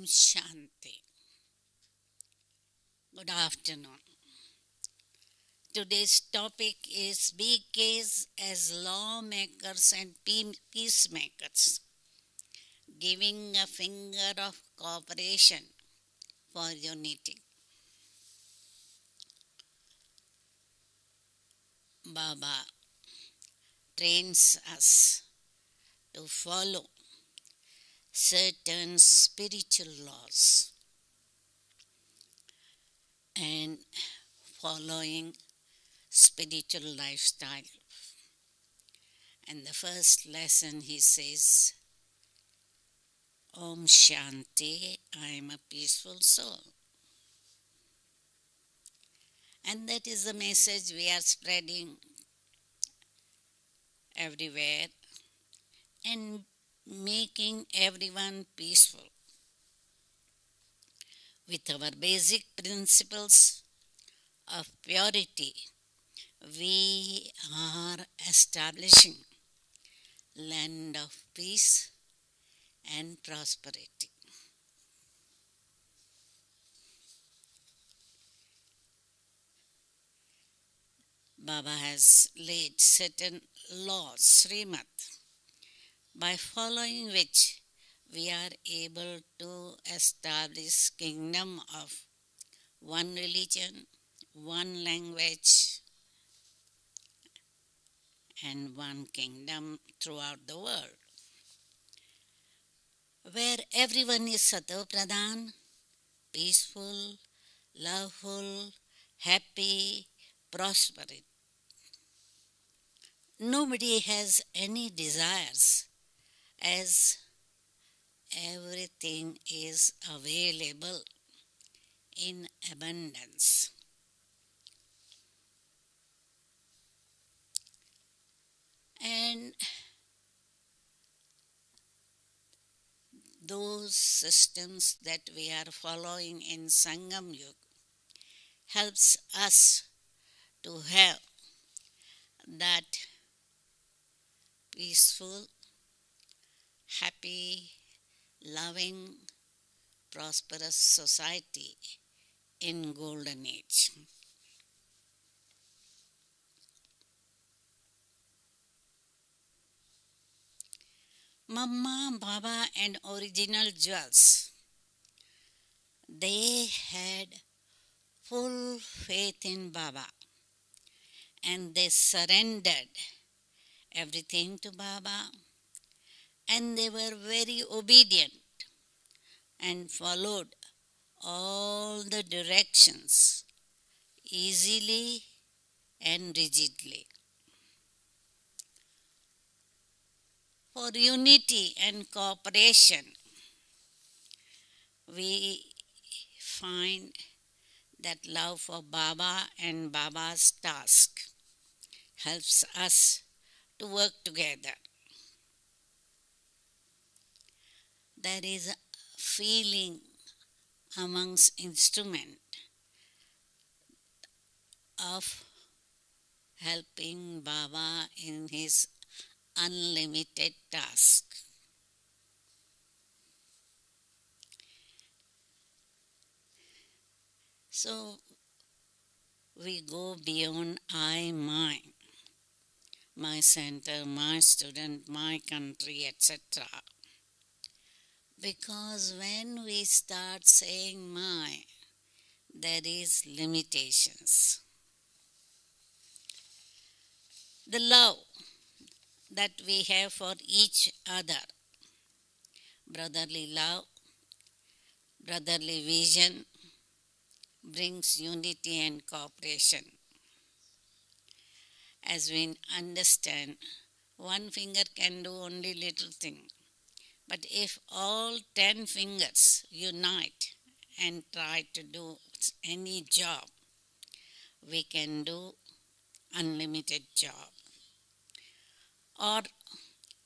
Shanti. Good afternoon. Today's topic is BKs as lawmakers and peacemakers, giving a finger of cooperation for unity. Baba trains us to follow certain spiritual laws and following spiritual lifestyle. And the first lesson he says, Om Shanti, I am a peaceful soul. And that is the message we are spreading everywhere and making everyone peaceful. With our basic principles of purity, we are establishing land of peace and prosperity. Baba has laid certain laws, Srimad, by following which we are able to establish kingdom of one religion, one language, and one kingdom throughout the world, where everyone is Sato-Pradhan, peaceful, loveful, happy, prosperous. Nobody has any desires, as everything is available in abundance. And those systems that we are following in Sangam Yuga helps us to have that peaceful, happy, loving, prosperous society in golden age. Mama, Baba and original jewels, they had full faith in Baba and they surrendered everything to Baba and they were very obedient and followed all the directions easily and rigidly. For unity and cooperation, we find that love for Baba and Baba's task helps us to work together. There is a feeling amongst instrument of helping Baba in his unlimited task. So we go beyond I, my center, my student, my country, etc. Because when we start saying my, there is limitations. The love that we have for each other, brotherly love, brotherly vision, brings unity and cooperation. As we understand, one finger can do only little thing. But if all 10 fingers unite and try to do any job, we can do unlimited job. Or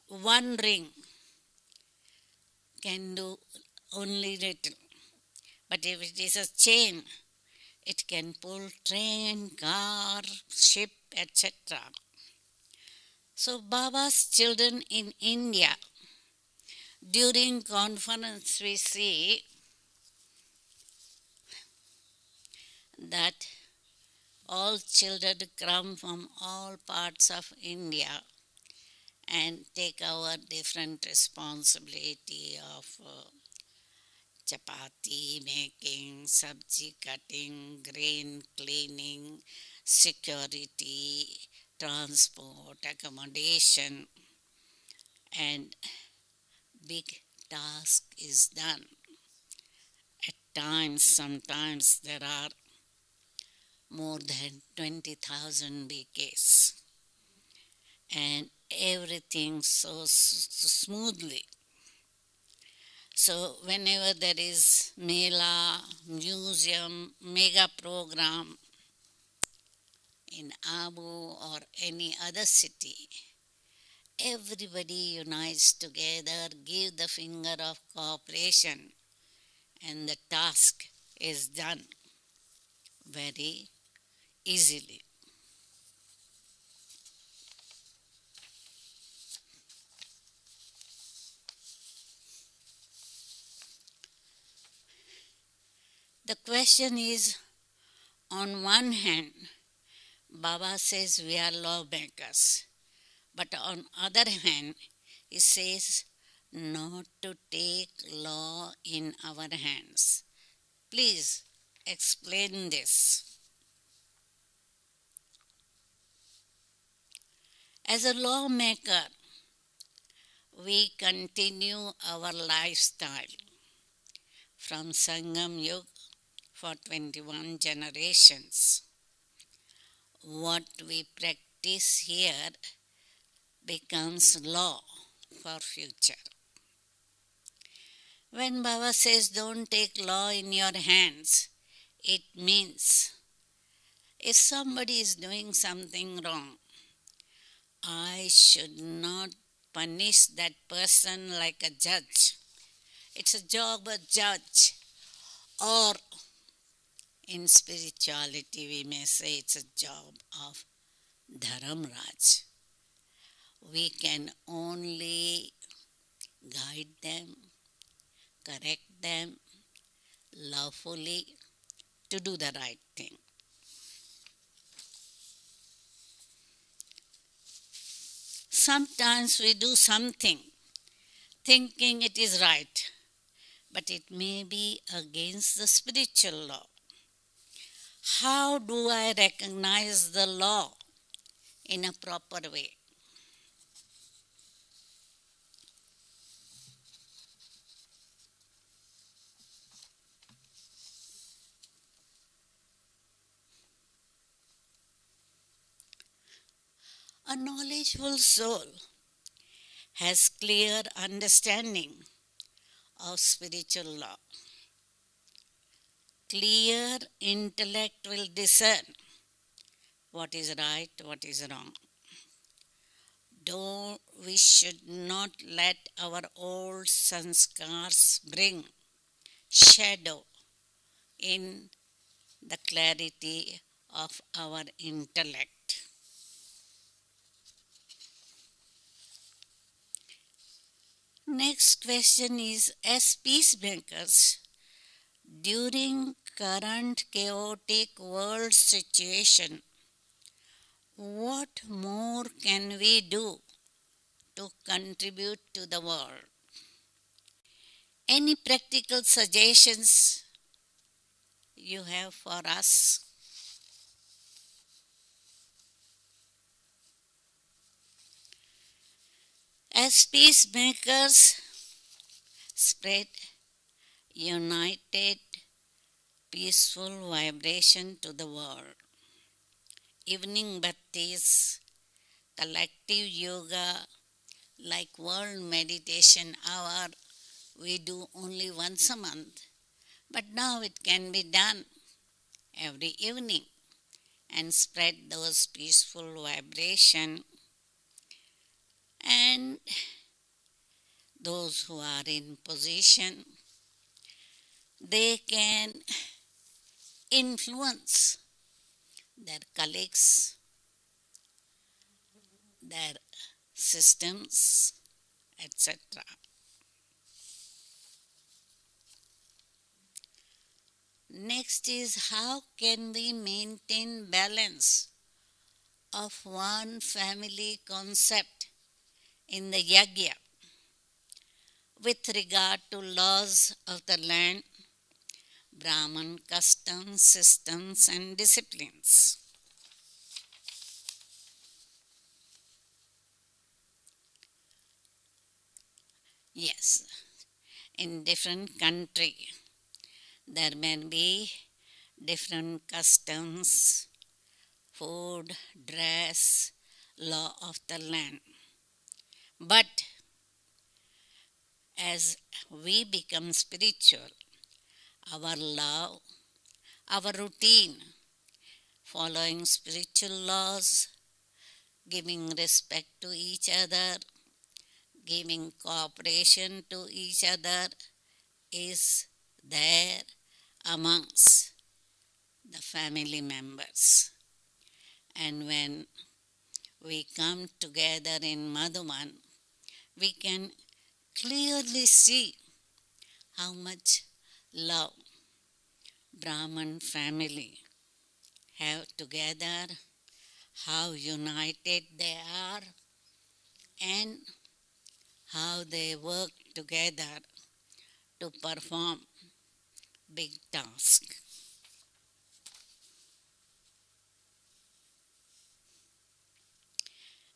one ring can do only little. But if it is a chain, it can pull train, car, ship, etc. So Baba's children in India, during conference we see that all children come from all parts of India and take our different responsibility of chapati making, sabji cutting, grain cleaning, security, transport, accommodation, and big task is done. At times, sometimes there are more than 20,000 BKs and everything so smoothly. So whenever there is mela, museum, mega program in Abu or any other city, everybody unites together, give the finger of cooperation, and the task is done very easily. The question is, on one hand, Baba says we are lawmakers, but on other hand, he says not to take law in our hands. Please explain this. As a lawmaker, we continue our lifestyle from Sangam Yug for 21 generations. What we practice here becomes law for future. When Baba says don't take law in your hands, it means if somebody is doing something wrong, I should not punish that person like a judge. It's a job of judge. Or in spirituality, we may say it's a job of Dharamraj. We can only guide them, correct them lawfully to do the right thing. Sometimes we do something thinking it is right, but it may be against the spiritual law. How do I recognize the law in a proper way? A knowledgeful soul has clear understanding of spiritual law. Clear intellect will discern what is right, what is wrong. We should not let our old sanskars bring shadow in the clarity of our intellect. Next question is, as peacemakers, during current chaotic world situation, what more can we do to contribute to the world? Any practical suggestions you have for us? As peacemakers, spread united, peaceful vibration to the world. Evening bhattis, collective yoga, like World Meditation Hour, we do only once a month. But now it can be done every evening and spread those peaceful vibration. And those who are in position, they can influence their colleagues, their systems, etc. Next is how can we maintain balance of one family concept in the yagya with regard to laws of the land, Brahman customs, systems, and disciplines. Yes, in different country there may be different customs, food, dress, law of the land. But as we become spiritual, our love, our routine, following spiritual laws, giving respect to each other, giving cooperation to each other is there amongst the family members. And when we come together in Madhuban, we can clearly see how much love Brahman family have together, how united they are, and how they work together to perform big tasks.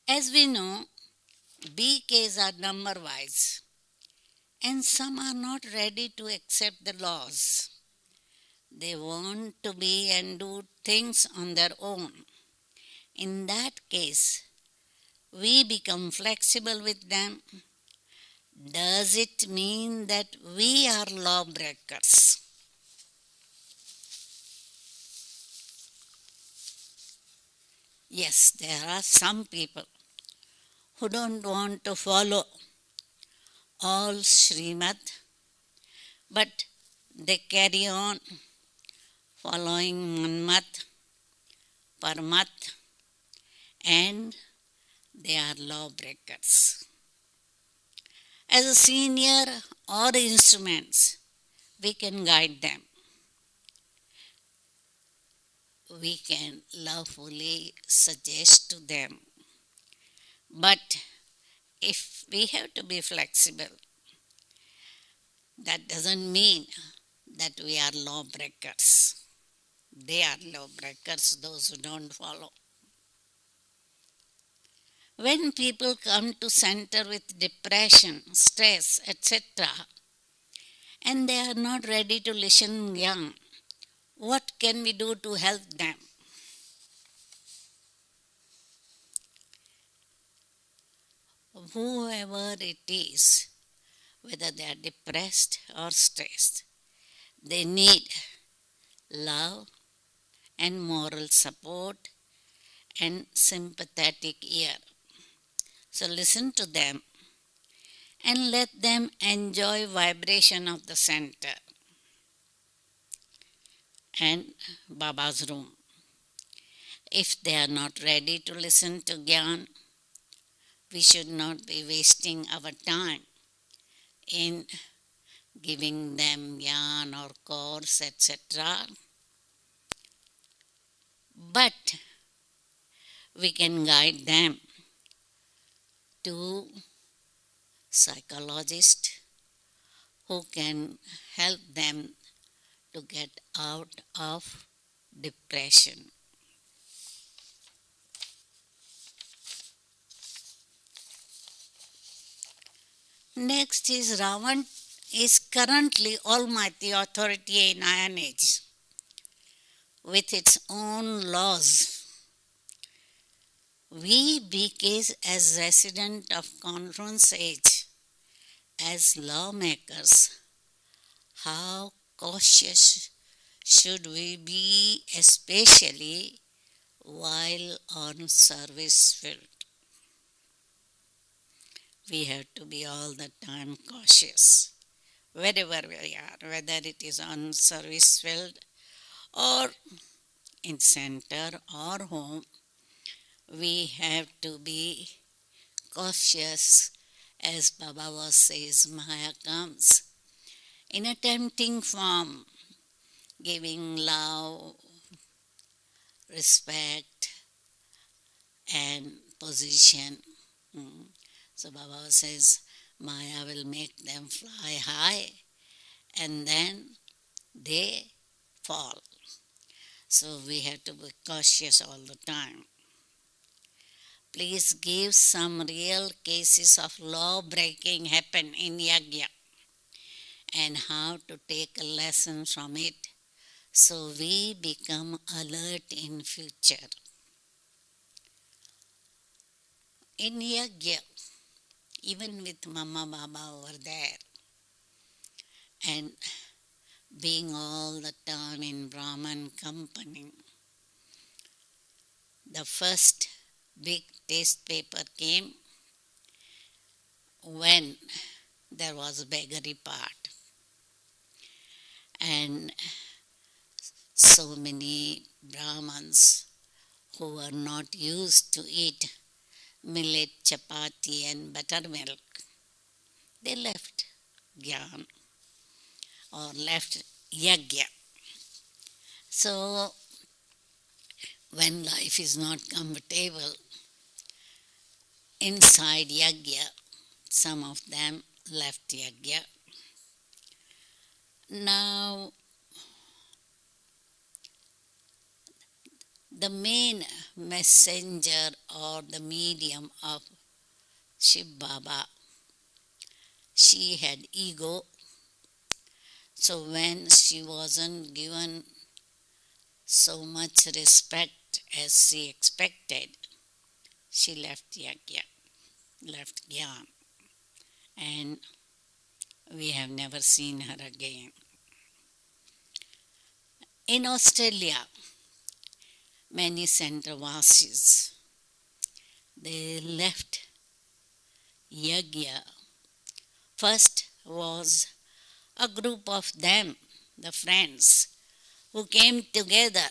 As we know, BKs are number wise, and some are not ready to accept the laws. They want to be and do things on their own. In that case, we become flexible with them. Does it mean that we are lawbreakers? Yes, there are some people who don't want to follow all Srimad, but they carry on following Manmat, Parmat, and they are lawbreakers. As a senior or instruments, we can guide them. We can lawfully suggest to them. But if we have to be flexible, that doesn't mean that we are lawbreakers. They are lawbreakers, those who don't follow. When people come to center with depression, stress, etc., and they are not ready to listen young, what can we do to help them? Whoever it is, whether they are depressed or stressed, they need love and moral support and sympathetic ear. So listen to them and let them enjoy vibration of the center and Baba's room. If they are not ready to listen to Gyan, we should not be wasting our time in giving them Gyan or course, etc. But we can guide them to psychologists who can help them to get out of depression. Next is Ravan is currently almighty authority in Iron Age with its own laws. We BKs as resident of Conference Age, as lawmakers, how cautious should we be, especially while on service field? We have to be all the time cautious wherever we are, whether it is on service field or in center or home. We have to be cautious as Baba was says, Maya comes in a tempting form giving love, respect, and position. Mm. So Baba says, Maya will make them fly high and then they fall. So we have to be cautious all the time. Please give some real cases of law breaking happen in Yagya and how to take a lesson from it so we become alert in future. In Yagya, even with Mama Baba over there and being all the time in Brahman company, the first big taste paper came when there was a beggary part and so many Brahmins who were not used to eat millet, chapati and buttermilk, they left Gyan or left Yagya. So when life is not comfortable inside Yagya, some of them left Yagya. Now, the main messenger or the medium of Shiv Baba, she had ego. So when she wasn't given so much respect as she expected, she left Yagya, left Gyan, and we have never seen her again. In Australia, many Centravasis, they left Yagya. First was a group of them, the friends, who came together,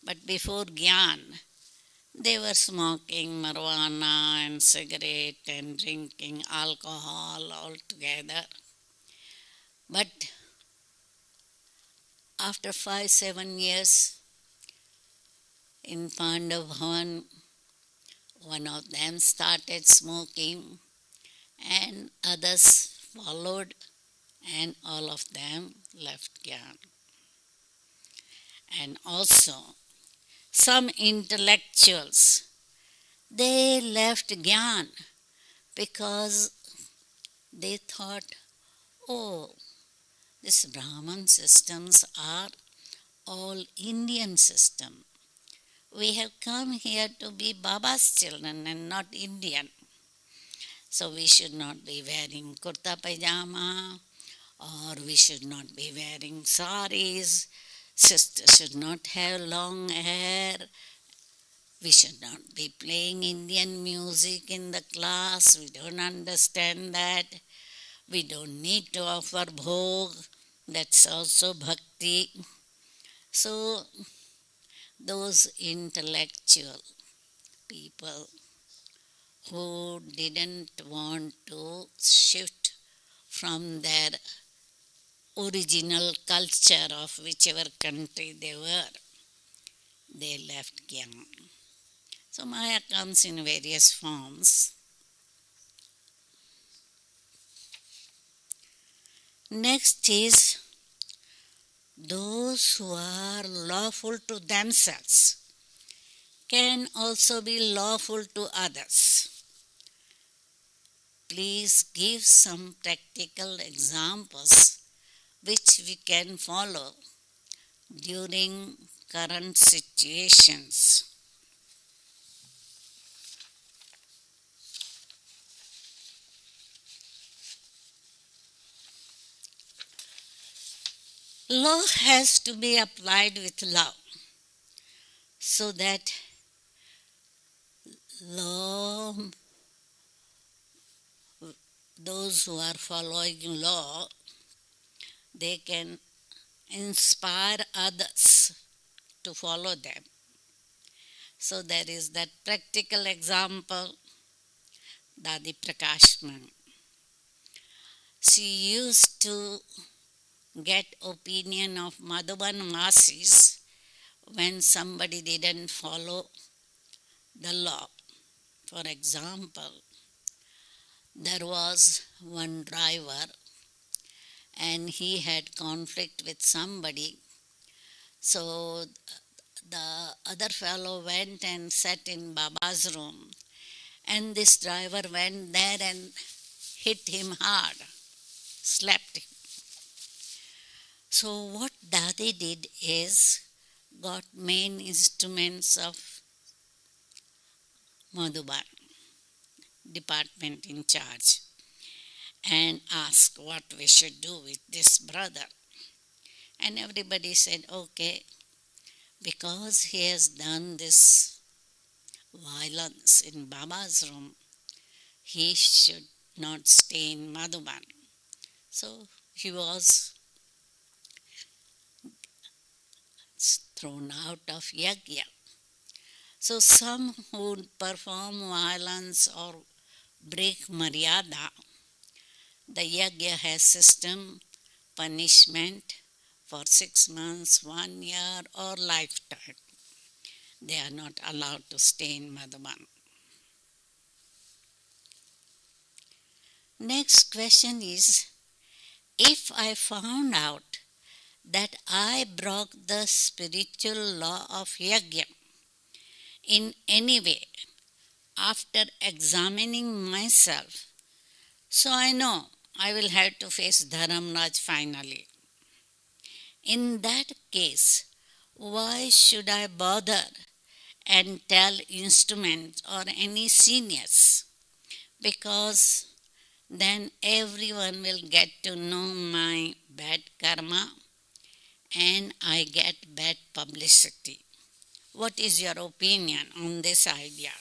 but before Gyan, they were smoking marijuana and cigarette and drinking alcohol all together. But after 5-7 years in Pandav Bhavan, one of them started smoking and others followed and all of them left Gyan. And also some intellectuals, they left Gyan because they thought, oh, these Brahman systems are all Indian system. We have come here to be Baba's children and not Indian. So we should not be wearing kurta pajama or we should not be wearing saris. Sisters should not have long hair. We should not be playing Indian music in the class. We don't understand that. We don't need to offer bhog. That's also bhakti. So those intellectual people who didn't want to shift from their original culture of whichever country they were, they left Gyan. So Maya comes in various forms. Next is those who are lawful to themselves can also be lawful to others. Please give some practical examples which we can follow during current situations. Law has to be applied with love so that law, those who are following law, they can inspire others to follow them. So there is that practical example, Dadi Prakashman. She used to get opinion of Madhuban masses when somebody didn't follow the law. For example, there was one driver and he had conflict with somebody. So the other fellow went and sat in Baba's room, and this driver went there and hit him hard, slapped him. So what Dadi did is got main instruments of Madhuban department in charge and asked what we should do with this brother. And everybody said, okay, because he has done this violence in Baba's room, he should not stay in Madhuban. So he was thrown out of Yagya. So some who perform violence or break Maryada, the Yagya has system punishment for 6 months, 1 year, or lifetime. They are not allowed to stay in Madhuban. Next question is, if I found out that I broke the spiritual law of Yagya in any way after examining myself, so I know I will have to face Dharamraj finally. In that case, why should I bother and tell instruments or any seniors? Because then everyone will get to know my bad karma and I get bad publicity. What is your opinion on this idea?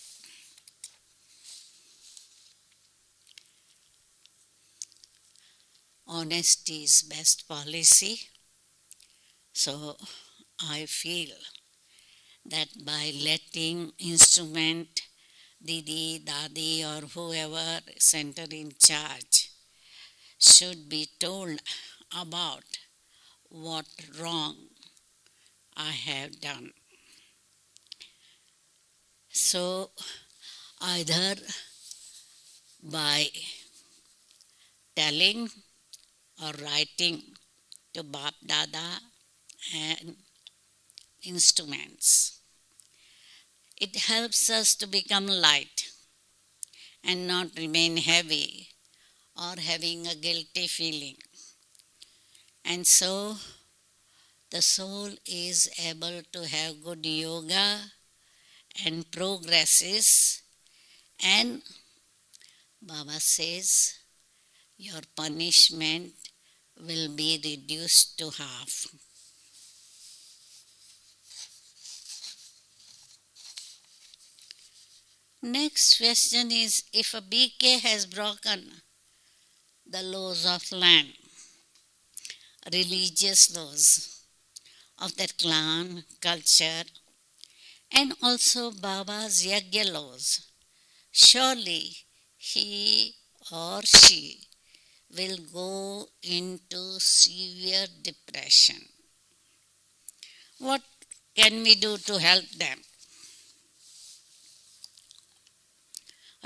Honesty is best policy. So I feel that by letting instrument Didi, Dadi or whoever center in charge should be told about what wrong I have done. So either by telling or writing to Bap Dada and instruments, it helps us to become light and not remain heavy or having a guilty feeling. And so the soul is able to have good yoga and progresses, and Baba says your punishment will be reduced to half. Next question is, if a BK has broken the laws of land, religious laws of that clan, culture, and also Baba's Yagya laws, surely he or she will go into severe depression. What can we do to help them?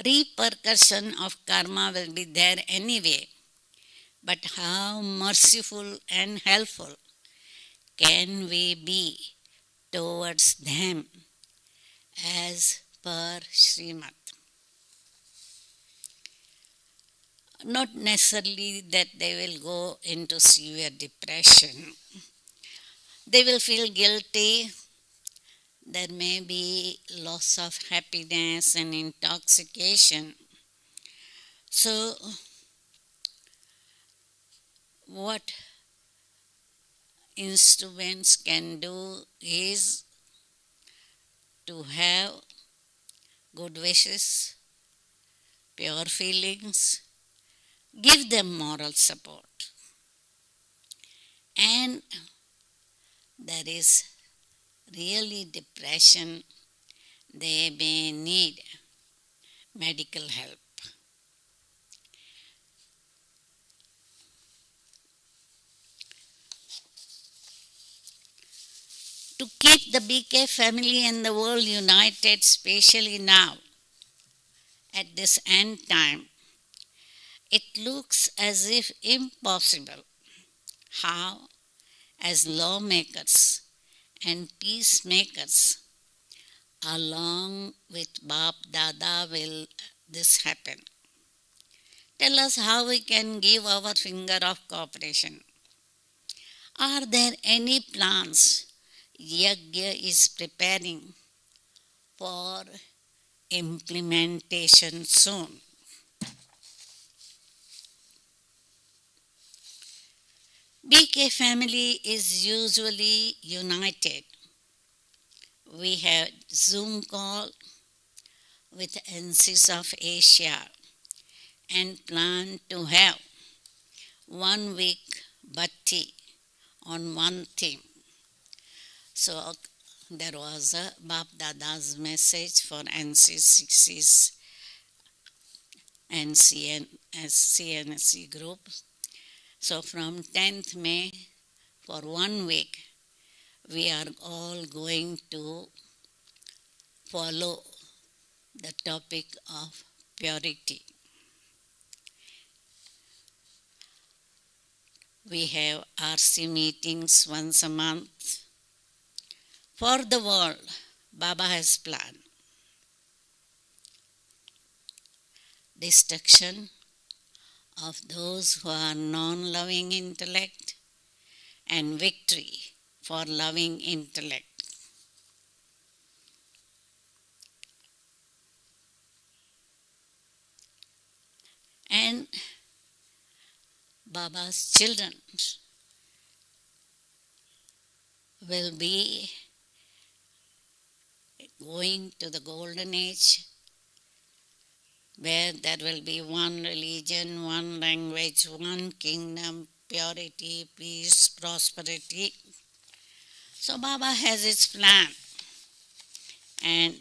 Repercussion of karma will be there anyway, but how merciful and helpful can we be towards them as per Srimad? Not necessarily that they will go into severe depression. They will feel guilty. There may be loss of happiness and intoxication. So, what instruments can do is to have good wishes, pure feelings, give them moral support. And there is really depression, they may need medical help. to keep the BK family and the world united, especially now at this end time. It looks as if impossible. How, as lawmakers and peacemakers, along with Bap Dada, will this happen? Tell us how we can give our finger of cooperation. Are there any plans Yagya is preparing for implementation soon? BK family is usually united. We have Zoom call with NCs of Asia and plan to have 1 week bhatti on one theme. So there was a Bap Dada's message for NCC's and CNSC group. So from 10th May for 1 week, we are all going to follow the topic of purity. We have RC meetings once a month. For the world, Baba has planned destruction of those who are non-loving intellect and victory for loving intellect. And Baba's children will be going to the golden age where there will be one religion, one language, one kingdom, purity, peace, prosperity. So Baba has his plan, and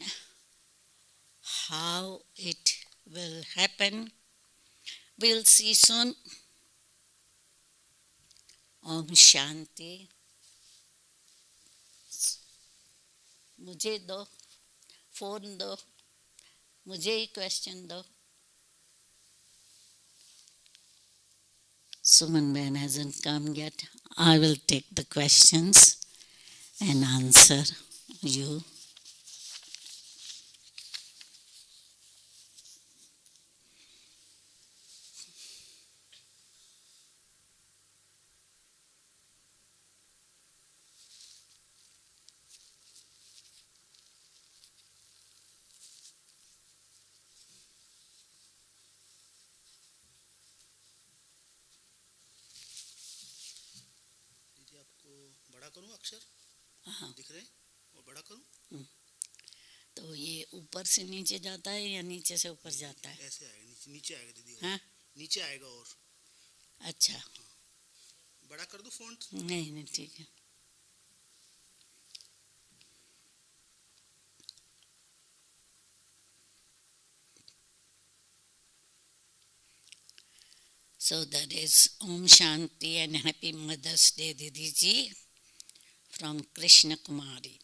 how it will happen, we'll see soon. Om Shanti. मुझे दो, phone दो, मुझे ही question दो. Suman Ben hasn't come yet. I will take the questions and answer you. बड़ा करूं अक्षर? हाँ. दिख रहे हैं? और बड़ा करूं? तो ये ऊपर से नीचे जाता है या नीचे से ऊपर जाता है? ऐसे आएगा, नीचे आएगा दीदी. हाँ, नीचे आएगा. और अच्छा. बड़ा कर दूं फॉन्ट? नहीं नहीं, ठीक है. So that is Om Shanti and Happy Mother's Day, Didi ji, from Krishna Kumari.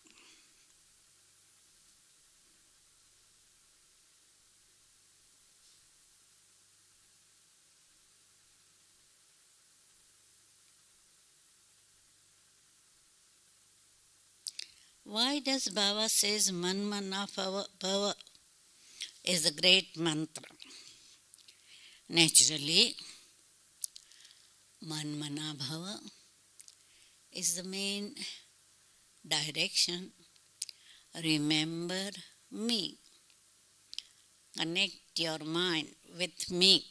Why does Baba says Man Mana Bhava is a great mantra? Naturally, Man Mana Bhava is the main direction. Remember me. Connect your mind with me.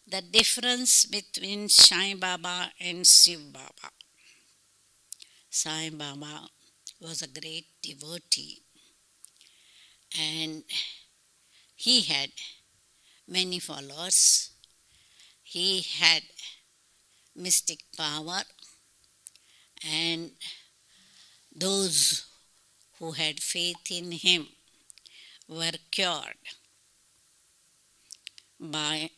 The difference between Sai Baba and Shiv Baba. Sai Baba was a great devotee, and he had many followers. He had mystic power, and those who had faith in him were cured by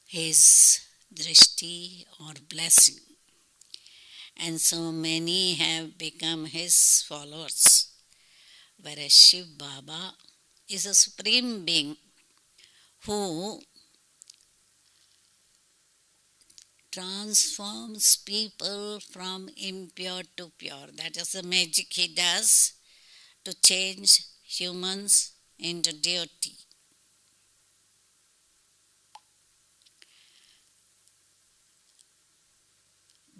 his drishti or blessing. and so many have become his followers. Whereas Shiv Baba is a supreme being who transforms people from impure to pure. That is the magic he does to change humans into deity.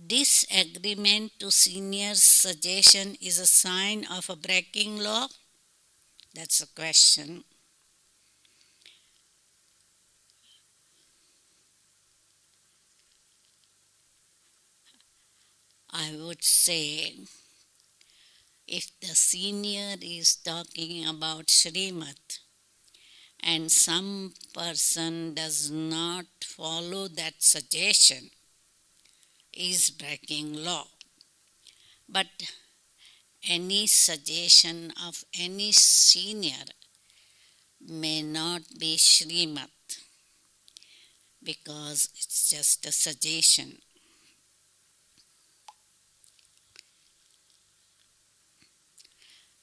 Disagreement to seniors' suggestion is a sign of a breaking law? That's a question. I would say if the senior is talking about Srimat and some person does not follow that suggestion, is breaking law. But any suggestion of any senior may not be Srimat because it's just a suggestion.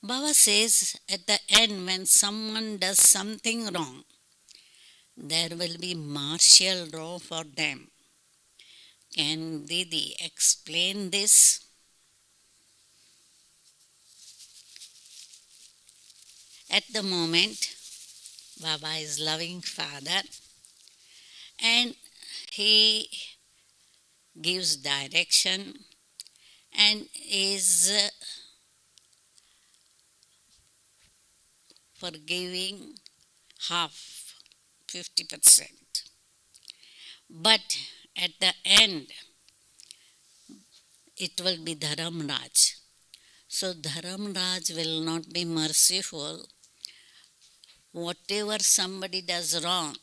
Baba says at the end, when someone does something wrong, there will be martial law for them. Can Didi explain this? At the moment, Baba is loving father and he gives direction and is forgiving half, 50%. But at the end, it will be Dharamraj. So Dharamraj will not be merciful. Whatever somebody does wrong,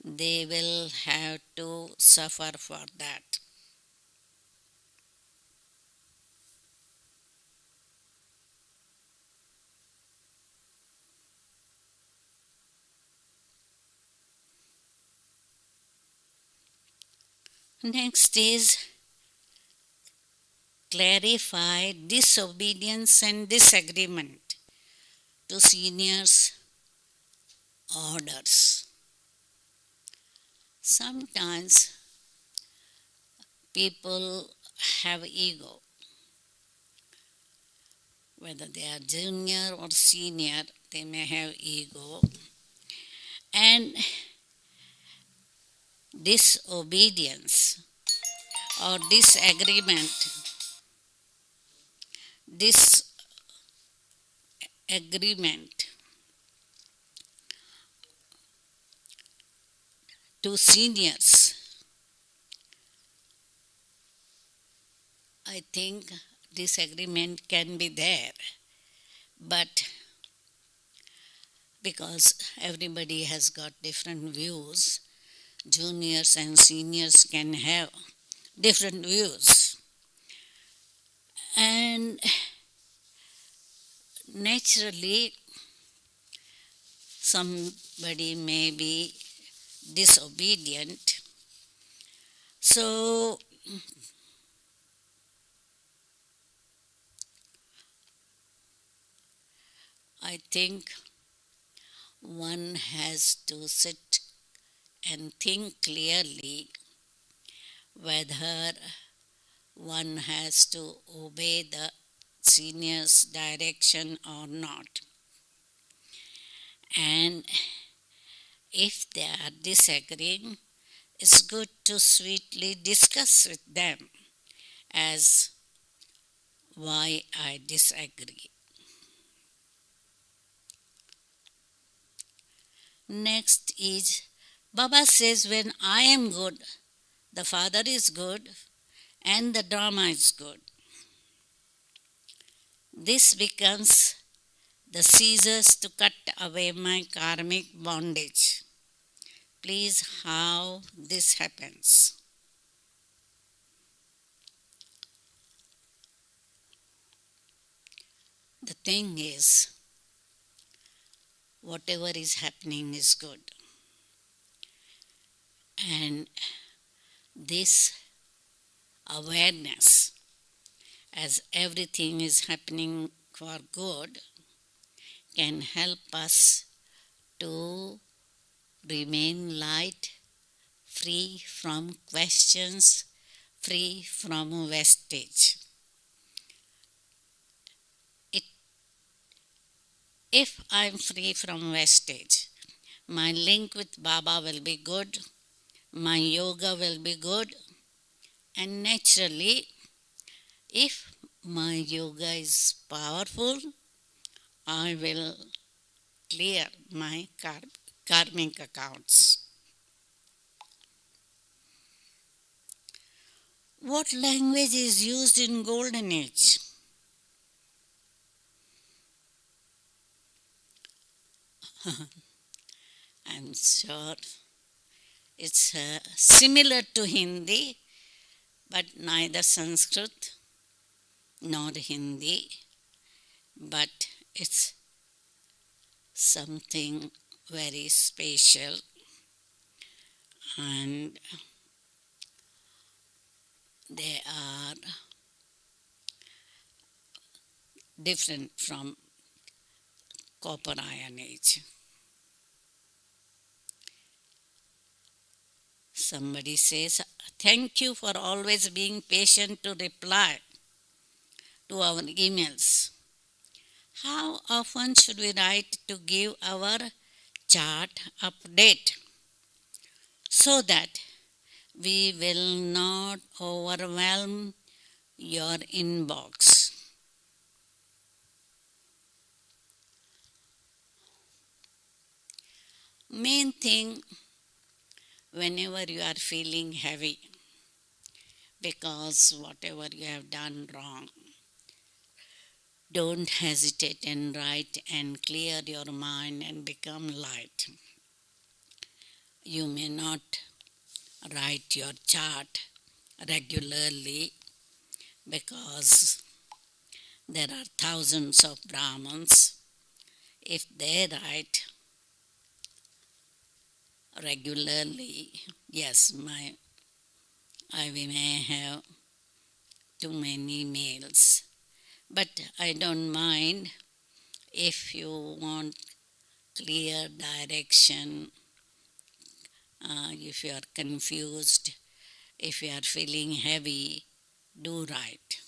they will have to suffer for that. Next is clarify disobedience and disagreement to seniors' orders. Sometimes people have ego, whether they are junior or senior, they may have ego, and disobedience or disagreement to seniors. I think disagreement can be there, but because everybody has got different views, juniors and seniors can have different views. And naturally, somebody may be disobedient. So, I think one has to sit and think clearly whether one has to obey the senior's direction or not. And if they are disagreeing, it's good to sweetly discuss with them as why I disagree. Next is Baba says, when I am good, the father is good and the drama is good. This becomes the scissors to cut away my karmic bondage. Please, how this happens? The thing is, whatever is happening is good. And this awareness as everything is happening for good, can help us to remain light, free from questions, free from wastage. It, if I'm free from wastage, my link with Baba will be good, my yoga will be good, and naturally, if my yoga is powerful, I will clear my karmic accounts. What language is used in Golden Age? I'm sure it's similar to Hindi, but neither Sanskrit nor Hindi, but it's something very special and they are different from Copper Iron Age. Somebody says, thank you for always being patient to reply to our emails. How often should we write to give our chart update so that we will not overwhelm your inbox? Main thing, whenever you are feeling heavy because whatever you have done wrong, don't hesitate and write and clear your mind and become light. You may not write your chart regularly because there are thousands of Brahmins. If they write regularly, yes, I may have too many mails, but I don't mind if you want clear direction, if you are confused, if you are feeling heavy, do write.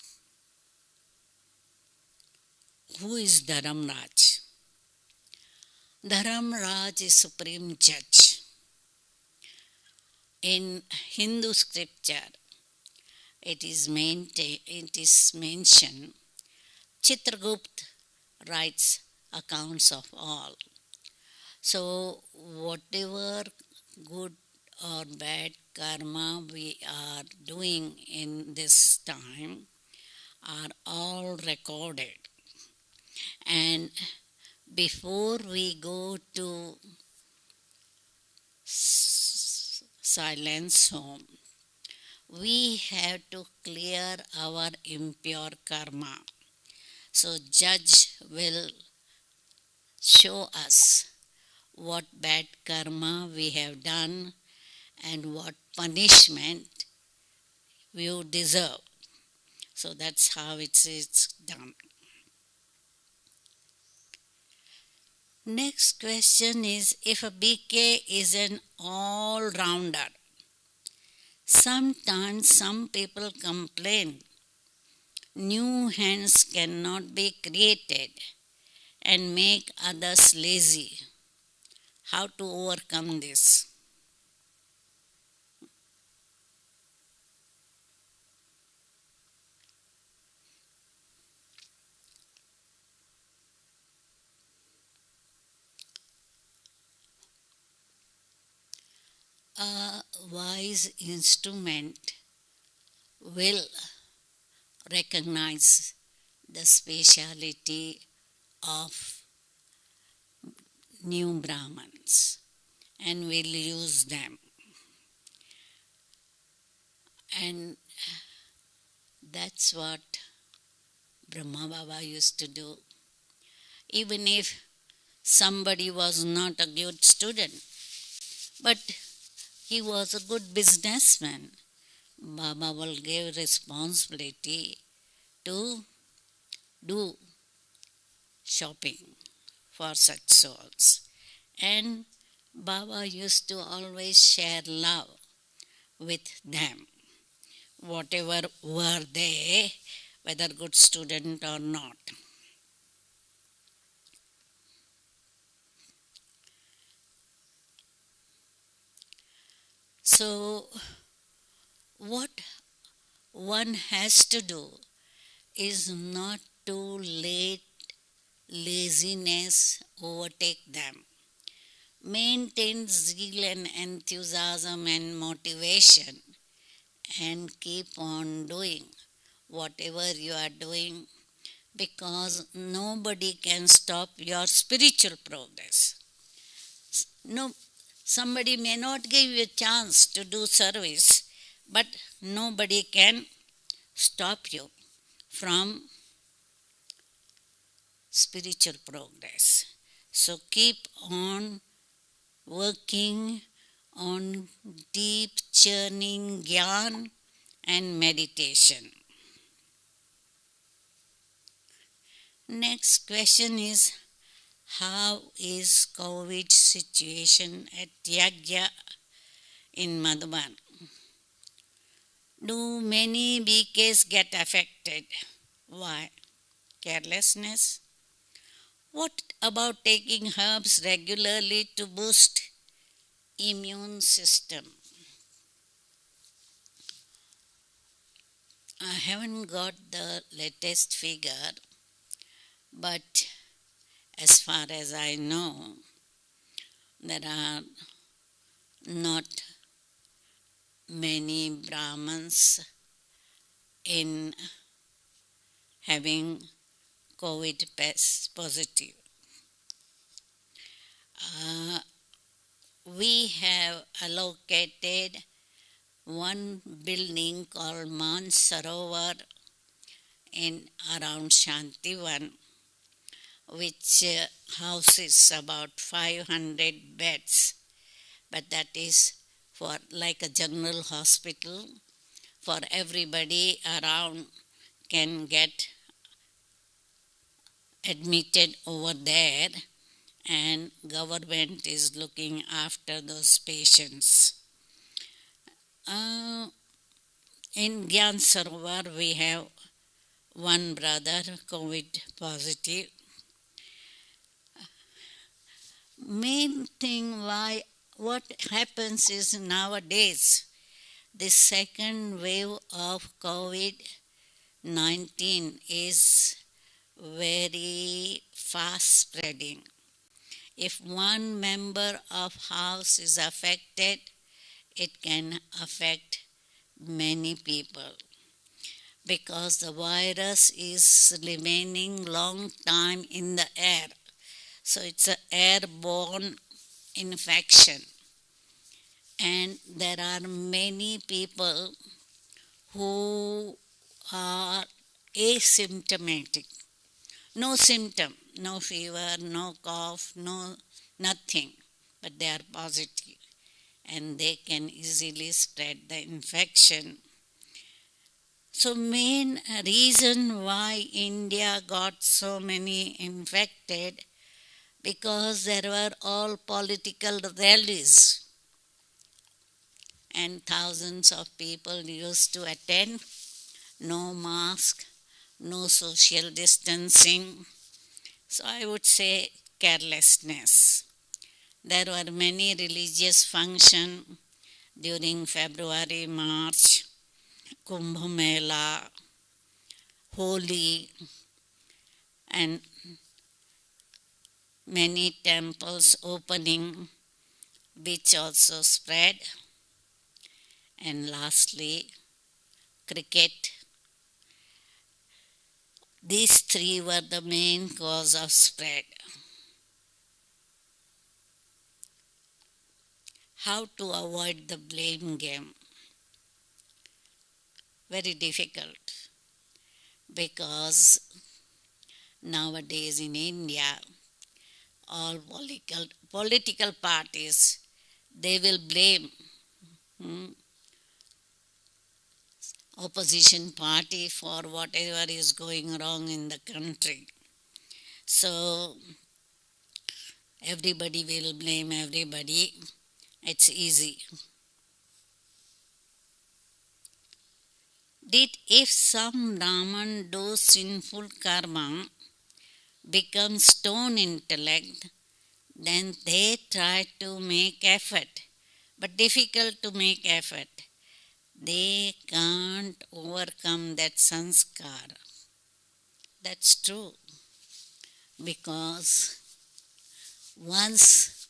Who is Dharamraj? Dharamraj is supreme judge. In Hindu scripture, it is mentioned, Chitragupt writes accounts of all. So, whatever good or bad karma we are doing in this time are all recorded. And before we go to silence home, we have to clear our impure karma. So, Judge will show us what bad karma we have done and what punishment we deserve. So, that's how it's done. Next question is, if a BK is an all rounder, sometimes some people complain new hands cannot be created and make others lazy. How to overcome this? A wise instrument will recognize the speciality of new Brahmins and will use them. And that's what Brahma Baba used to do. Even if somebody was not a good student, but he was a good businessman, Baba will give responsibility to do shopping for such souls. And Baba used to always share love with them, whatever were they, whether good student or not. So, what one has to do is not to let laziness overtake them. Maintain zeal and enthusiasm and motivation and keep on doing whatever you are doing because nobody can stop your spiritual progress. No, somebody may not give you a chance to do service, but nobody can stop you from spiritual progress. So keep on working on deep churning gyan and meditation. Next question is, how is COVID situation at Yagya in Madhuban? Do many BKs get affected? Why? Carelessness? What about taking herbs regularly to boost immune system? I haven't got the latest figure, but as far as I know, there are not many Brahmins in having COVID positive. Uh, we have allocated one building called Mansarovar in around Shantivan, which houses about 500 beds, but that is for like a general hospital for everybody around can get admitted over there, and government is looking after those patients. Uh, in Gyan Sarovar, we have one brother COVID positive. Main thing why what happens is nowadays the second wave of COVID 19 is very fast spreading. If one member of house is affected, it can affect many people because the virus is remaining long time in the air. So it's an airborne infection, and there are many people who are asymptomatic, no symptom, no fever, no cough, no nothing, but they are positive and they can easily spread the infection. So main reason why India got so many infected because there were all political rallies and thousands of people used to attend, no mask, no social distancing. So I would say carelessness. There were many religious functions during February, March, Kumbh Mela, Holi, and many temples opening, which also spread. And lastly, cricket. These three were the main cause of spread. How to avoid the blame game? Very difficult because nowadays in India, all political parties they will blame opposition party for whatever is going wrong in the country. So everybody will blame everybody. It's easy. Did if some Brahman do sinful karma, become stone intellect, then they try to make effort, but difficult to make effort. They can't overcome that sanskar. That's true because once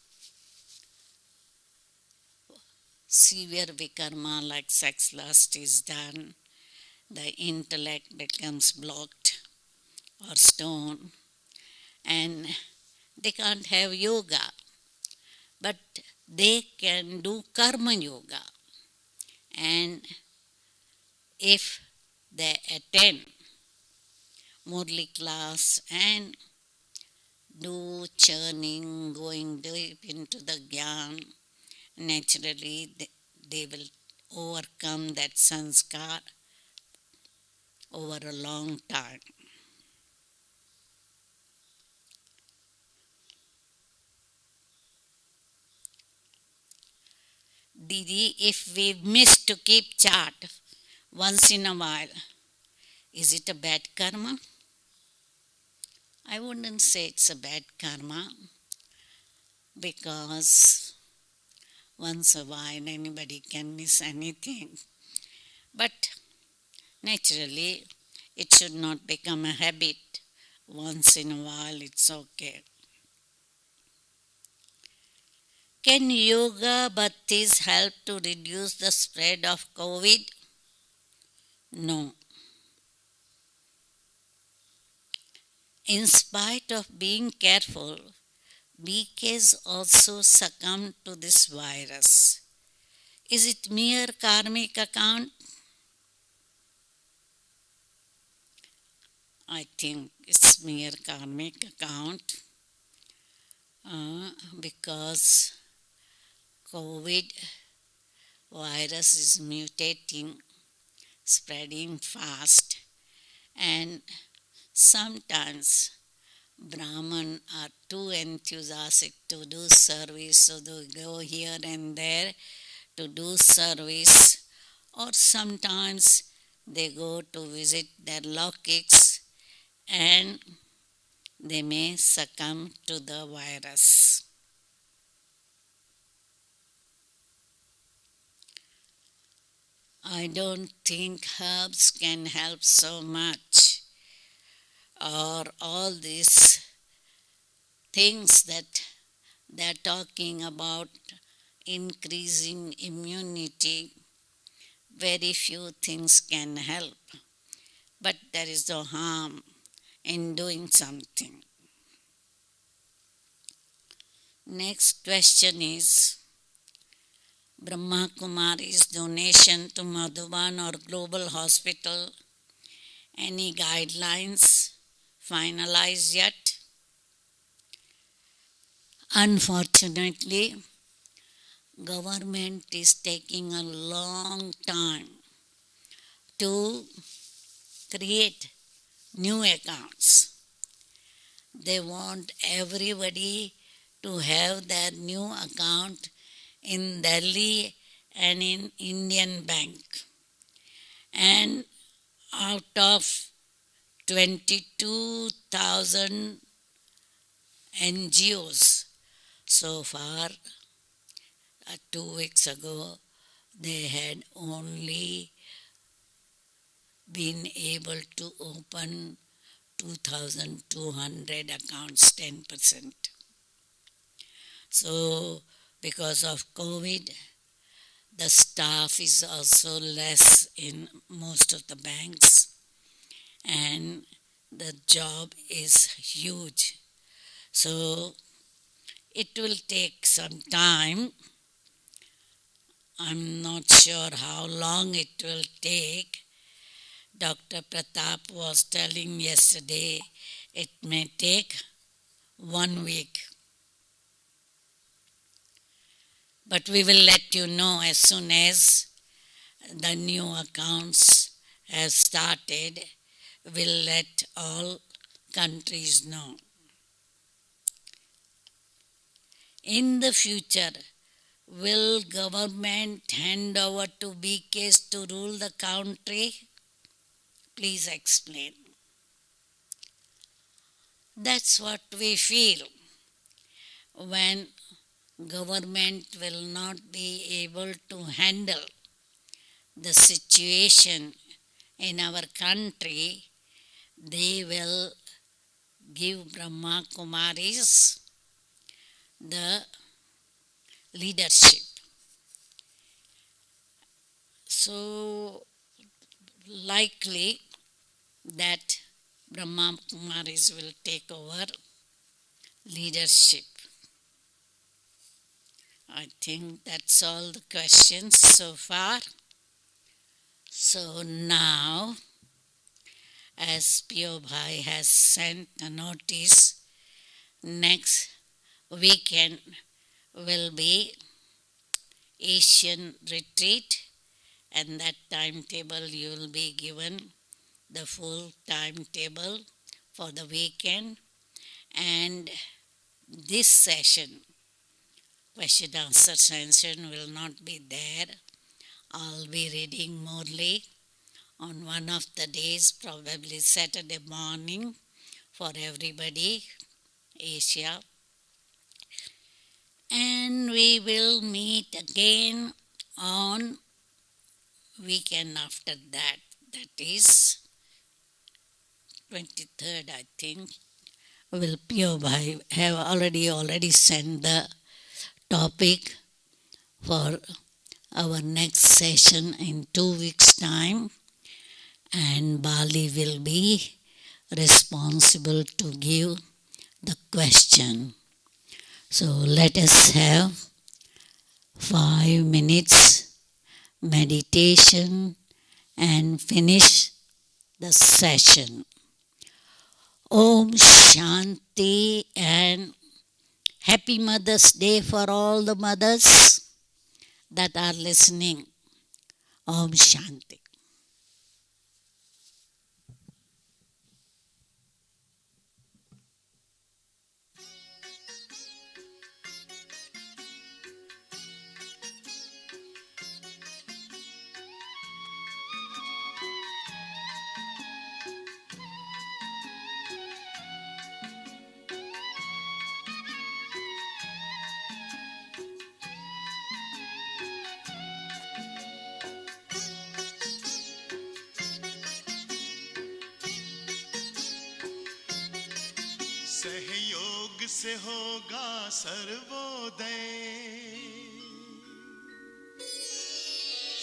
severe vikarma like sex lust is done, the intellect becomes blocked or stone, and they can't have yoga, but they can do karma yoga. And if they attend Murli class and do churning, going deep into the gyan, naturally they will overcome that sanskar over a long time. Didi, if we miss to keep chart once in a while, is it a bad karma? I wouldn't say it's a bad karma because once a while anybody can miss anything. But naturally, it should not become a habit. Once in a while, it's okay. Can yoga bhattis help to reduce the spread of COVID? No. In spite of being careful, BKs also succumbed to this virus. Is it mere karmic account? I think it's mere karmic account because COVID virus is mutating, spreading fast, and sometimes Brahman are too enthusiastic to do service, so they go here and there to do service, or sometimes they go to visit their Lawmakers and they may succumb to the virus. I don't think herbs can help so much, or all these things that they're talking about increasing immunity. Very few things can help, but there is no harm in doing something. Next question is Brahma Kumari's donation to Madhuban or Global Hospital. Any guidelines finalized yet? Unfortunately, government is taking a long time to create new accounts. They want everybody to have their new account in Delhi and in Indian Bank. And out of 22,000 NGOs so far, 2 weeks ago, they had only been able to open 2,200 accounts, 10%. So, because of COVID, the staff is also less in most of the banks, and the job is huge. So, it will take some time. I'm not sure how long it will take. Dr. Pratap was telling yesterday it may take 1 week. But we will let you know as soon as the new accounts has started will let all countries know. In the future, will government hand over to BKs to rule the country? Please explain. That's what we feel when government will not be able to handle the situation in our country. They will give Brahma Kumaris the leadership. So likely that Brahma Kumaris will take over leadership. I think that's all the questions so far. So now, as P.O. Bhai has sent a notice, next weekend will be Asian retreat, and that timetable you will be given the full timetable for the weekend. And this session, question answer session, will not be there. I'll be reading morely on one of the days, probably Saturday morning for everybody, Asia. And we will meet again on weekend after that, that is 23rd, I think. Will P.O. Bhai have already sent the topic for our next session in 2 weeks' time, and Bali will be responsible to give the question. So let us have 5 minutes meditation and finish the session. Om Shanti, and happy Mother's Day for all the mothers that are listening. Om Shanti. सहयोग से होगा सर्वोदय,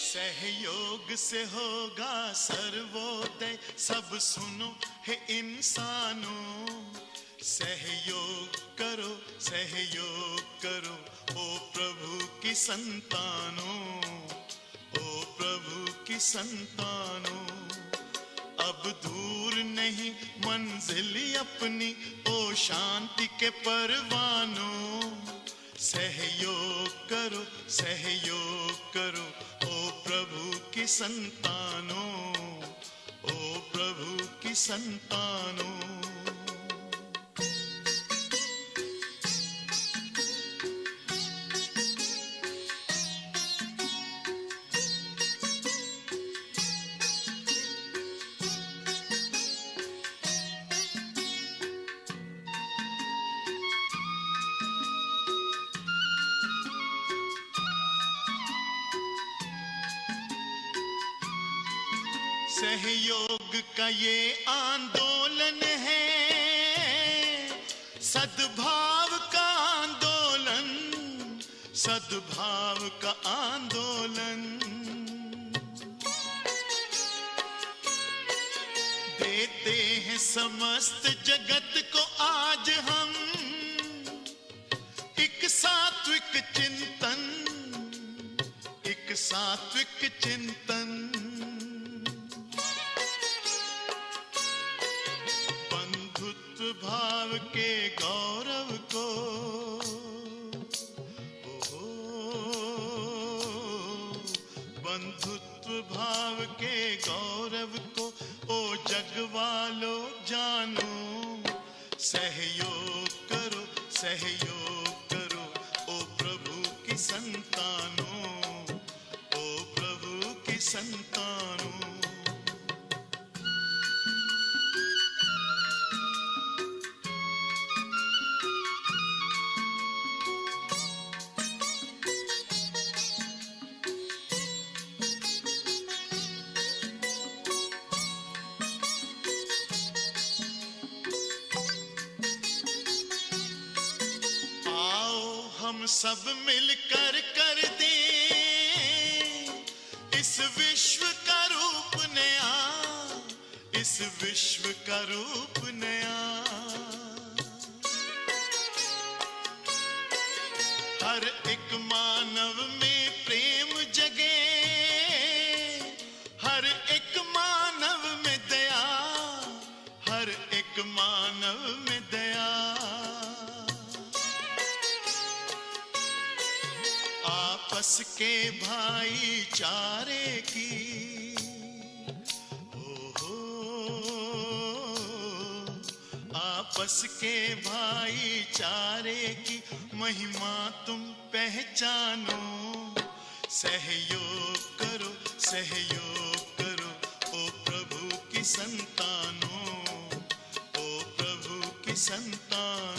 सहयोग से होगा सर्वोदय। सब सुनो हे इंसानों, सहयोग करो ओ प्रभु की संतानों, ओ प्रभु की संतानों। अब दूर नहीं मंजिल अपनी, ओ शांति के परवानों। सहयोग करो ओ प्रभु की संतानों, ओ प्रभु की संतानों। सहयोग का ये आंदोलन है, सद्भाव का आंदोलन, सद्भाव का आंदोलन। देते हैं समस्त जगत को आज हम एक सात्विक चिंतन, एक सात्विक चिंतन। भाव के गौरव को, बंधुत्व भाव के गौरव गौरव को, ओ जग वालो जानो, सहयोग करो, सहयोग करो, ओ प्रभु की संतानों, ओ प्रभु की संतानों। हम सब मिलकर कर दें इस विश्व का रूप नया, इस विश्व का रूप नया। हर एक मानव में प्रेम जगे, हर एक मानव में दया, हर एक मानव में दया। आपस के भाईचारे की, ओहो, आपस के भाईचारे की महिमा तुम पहचानो, सहयोग करो, सहयोग करो, ओ प्रभु की संतानों, ओ प्रभु की संतान।